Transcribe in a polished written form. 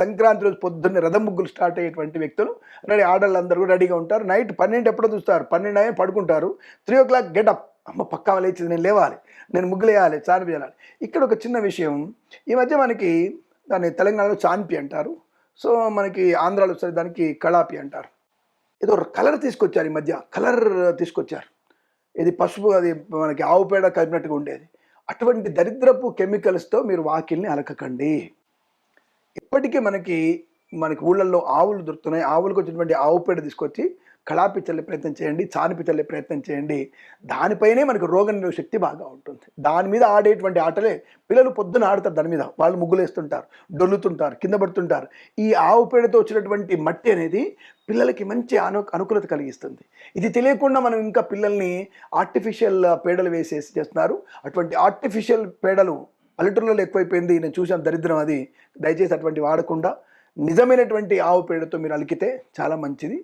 సంక్రాంతి రోజు పొద్దున్నే రథం ముగ్గులు స్టార్ట్ అయ్యేటువంటి వ్యక్తులు రెడీ, ఆడవాళ్ళందరూ కూడా రెడీగా ఉంటారు. నైట్ 12 ఎప్పుడో చూస్తారు, 12 అయ్యి పడుకుంటారు. 3 o'clock గెటప్, అమ్మ పక్కా లేచింది, నేను లేవాలి, నేను ముగ్గులు వేయాలి, చాన్పి వేయాలి. ఇక్కడ ఒక చిన్న విషయం, ఈ మధ్య మనకి దాన్ని తెలంగాణలో చాన్పి అంటారు, సో మనకి ఆంధ్రాలో వచ్చే దానికి కళాపి అంటారు. ఏదో కలర్ తీసుకొచ్చారు, ఈ మధ్య కలర్ తీసుకొచ్చారు. ఇది పసుపు, అది మనకి ఆవు పేడ కలిపినట్టుగా ఉండేది. అటువంటి దరిద్రపు కెమికల్స్తో మీరు వాకిల్ని అలకకండి. ఇప్పటికీ మనకి ఊళ్ళల్లో ఆవులు దొరుకుతున్నాయి. ఆవులకు వచ్చినటువంటి ఆవు పేడ తీసుకొచ్చి కళాపి చల్లే ప్రయత్నం చేయండి, చానిపి చల్లే ప్రయత్నం చేయండి. దానిపైనే మనకు రోగనిరోధక శక్తి బాగా ఉంటుంది. దాని మీద ఆడేటువంటి ఆటలే పిల్లలు పొద్దున ఆడతారు. దాని మీద వాళ్ళు ముగ్గులు వేస్తుంటారు, డొల్లుతుంటారు, కింద పడుతుంటారు. ఈ ఆవు పేడతో వచ్చినటువంటి మట్టి అనేది పిల్లలకి మంచి అనుకూలత కలిగిస్తుంది. ఇది తెలియకుండా మనం ఇంకా పిల్లల్ని ఆర్టిఫిషియల్ పేడలు వేసేసి చేస్తున్నారు. అటువంటి ఆర్టిఫిషియల్ పేడలు పల్లెటూళ్ళలో ఎక్కువైపోయింది, నేను చూసాను, దరిద్రం అది. దయచేసి అటువంటి వాడకుండా నిజమైనటువంటి ఆవు పేడతో మీరు అలికితే చాలా మంచిది.